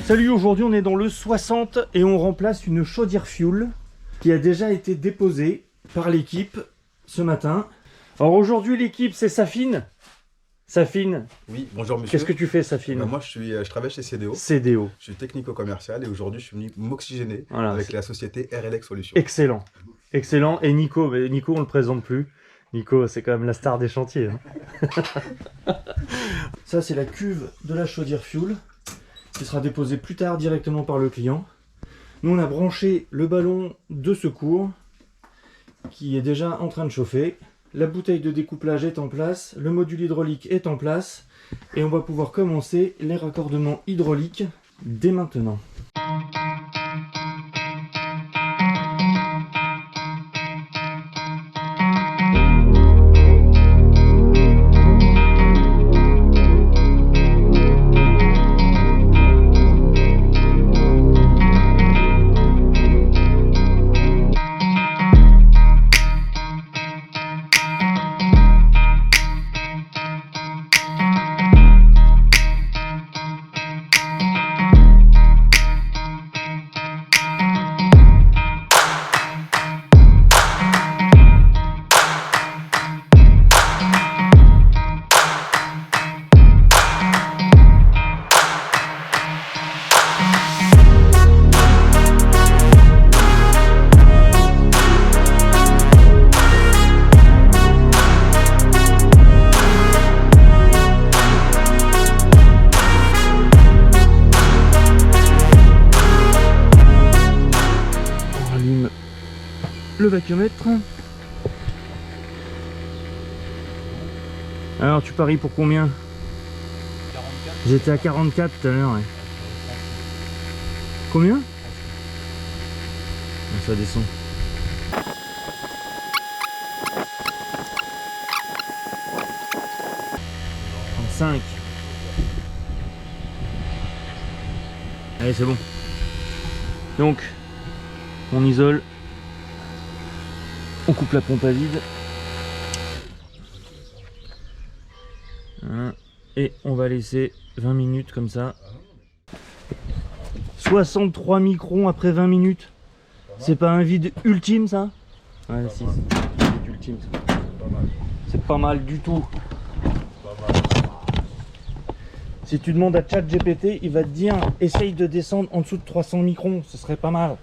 Salut, aujourd'hui on est dans le 60 et on remplace une chaudière fuel qui a déjà été déposée par l'équipe ce matin. Alors aujourd'hui l'équipe c'est Safine. Safine. Oui, bonjour monsieur. Qu'est-ce que tu fais Safine? Moi je travaille chez CDO. CDO. Je suis technico-commercial et aujourd'hui je suis venu m'oxygéner avec la société RLX Solutions. Excellent. Excellent. Et Nico, mais Nico on le présente plus. Nico c'est quand même la star des chantiers. Hein. Ça c'est la cuve de la chaudière fuel qui sera déposée plus tard directement par le client. Nous on a branché le ballon de secours qui est déjà en train de chauffer. La bouteille de découplage est en place, le module hydraulique est en place et on va pouvoir commencer les raccordements hydrauliques dès maintenant. Le vacuumètre. Alors tu paries pour combien? 44. J'étais à 44 tout à l'heure. Ouais. Combien? Ça descend. « 5. Allez c'est bon. Donc on isole. On coupe la pompe à vide. Voilà. Et on va laisser 20 minutes comme ça. 63 microns après 20 minutes. C'est pas un vide ultime ça? Ouais si, c'est un vide ultime ça. C'est pas mal du tout. Si tu demandes à ChatGPT, il va te dire essaye de descendre en dessous de 300 microns, ce serait pas mal.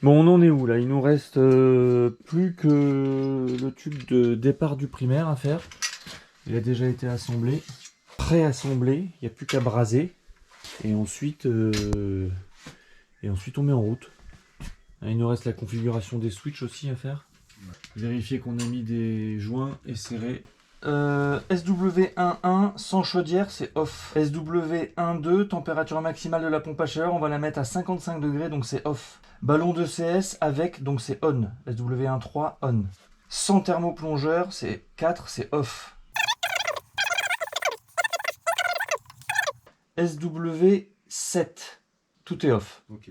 Bon, on en est où là? Il nous reste plus que le tube de départ du primaire à faire. Il a déjà été assemblé, pré-assemblé, il n'y a plus qu'à braser. Et ensuite on met en route. Il nous reste la configuration des switches aussi à faire. Vérifier qu'on a mis des joints et serrés. SW11 sans chaudière c'est off. SW12 température maximale de la pompe à chaleur on va la mettre à 55 degrés donc c'est off. Ballon de CS avec donc c'est on. SW13 on. Sans thermoplongeur c'est 4 c'est off. SW7 tout est off. Ok.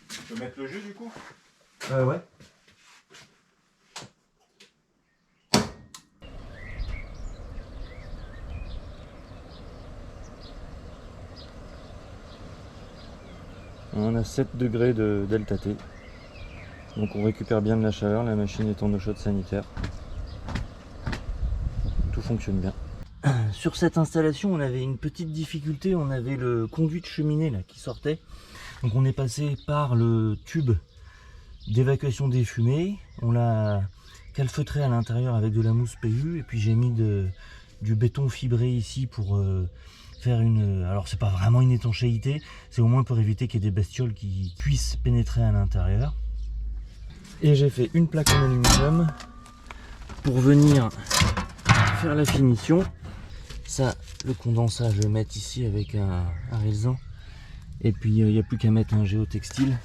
Tu peux mettre le jeu du coup? Ouais. On a 7 degrés de delta T. Donc on récupère bien de la chaleur, la machine est en eau chaude sanitaire. Tout fonctionne bien. Sur cette installation, on avait une petite difficulté, on avait le conduit de cheminée là qui sortait. Donc on est passé par le tube d'évacuation des fumées, on l'a calfeutré à l'intérieur avec de la mousse PU et puis j'ai mis du béton fibré ici pour faire une... Alors c'est pas vraiment une étanchéité, c'est au moins pour éviter qu'il y ait des bestioles qui puissent pénétrer à l'intérieur. Et j'ai fait une plaque en aluminium pour venir faire la finition. Ça, le condensat, je vais le mettre ici avec un résistant. Et puis il n'y a plus qu'à mettre un géotextile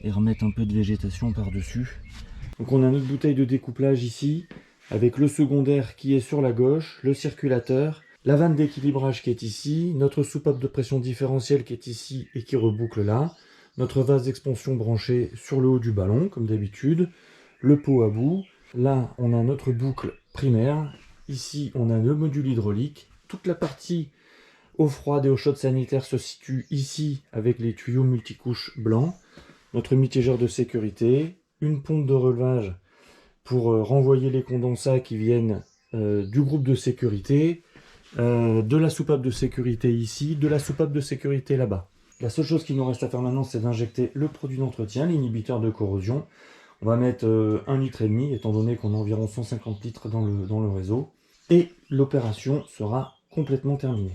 et remettre un peu de végétation par-dessus. Donc on a notre bouteille de découplage ici, avec le secondaire qui est sur la gauche, le circulateur, la vanne d'équilibrage qui est ici, notre soupape de pression différentielle qui est ici et qui reboucle là, notre vase d'expansion branché sur le haut du ballon, comme d'habitude, le pot à bout. Là, on a notre boucle primaire. Ici, on a le module hydraulique. Toute la partie eau froide et eau chaude sanitaire se situe ici avec les tuyaux multicouches blancs. Notre mitigeur de sécurité, une pompe de relevage pour renvoyer les condensats qui viennent du groupe de sécurité, de la soupape de sécurité ici, de la soupape de sécurité là-bas. La seule chose qui nous reste à faire maintenant, c'est d'injecter le produit d'entretien, l'inhibiteur de corrosion. On va mettre 1,5 litre, étant donné qu'on a environ 150 litres dans le réseau. Et l'opération sera complètement terminée.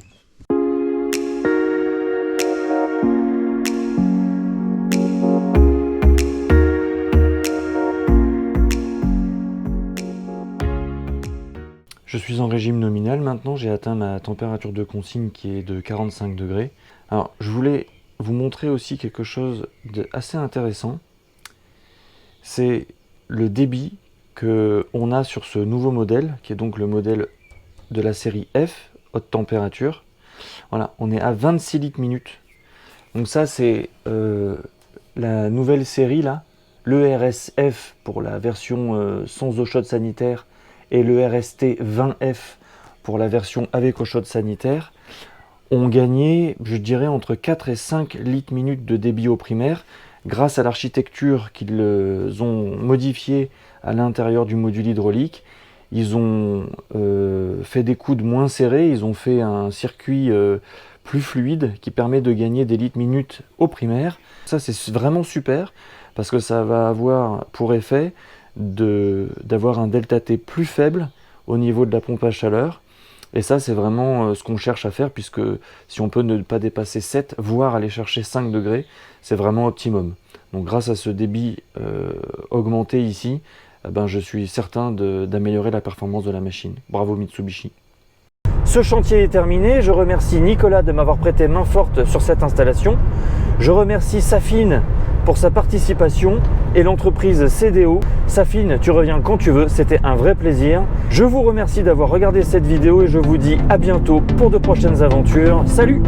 Je suis en régime nominal maintenant, j'ai atteint ma température de consigne qui est de 45 degrés. Alors, je voulais vous montrer aussi quelque chose d'assez intéressant. C'est le débit qu'on a sur ce nouveau modèle, qui est donc le modèle de la série F, haute température. Voilà, on est à 26 litres minute. Donc ça, c'est la nouvelle série, là, le RSF pour la version sans eau chaude sanitaire, et le RST 20F pour la version avec eau chaude sanitaire, ont gagné, je dirais, entre 4 et 5 litres minute de débit au primaire, grâce à l'architecture qu'ils ont modifiée à l'intérieur du module hydraulique. Ils ont fait des coudes moins serrés, ils ont fait un circuit plus fluide qui permet de gagner des litres minute au primaire. Ça, c'est vraiment super, parce que ça va avoir pour effet d'avoir un delta T plus faible au niveau de la pompe à chaleur. Et ça, c'est vraiment ce qu'on cherche à faire, puisque si on peut ne pas dépasser 7, voire aller chercher 5 degrés, c'est vraiment optimum. Donc grâce à ce débit augmenté ici, je suis certain d'améliorer la performance de la machine. Bravo Mitsubishi. Ce chantier est terminé. Je remercie Nicolas de m'avoir prêté main forte sur cette installation. Je remercie Safine pour sa participation et l'entreprise CDO. Safine, tu reviens quand tu veux, c'était un vrai plaisir. Je vous remercie d'avoir regardé cette vidéo et je vous dis à bientôt pour de prochaines aventures. Salut!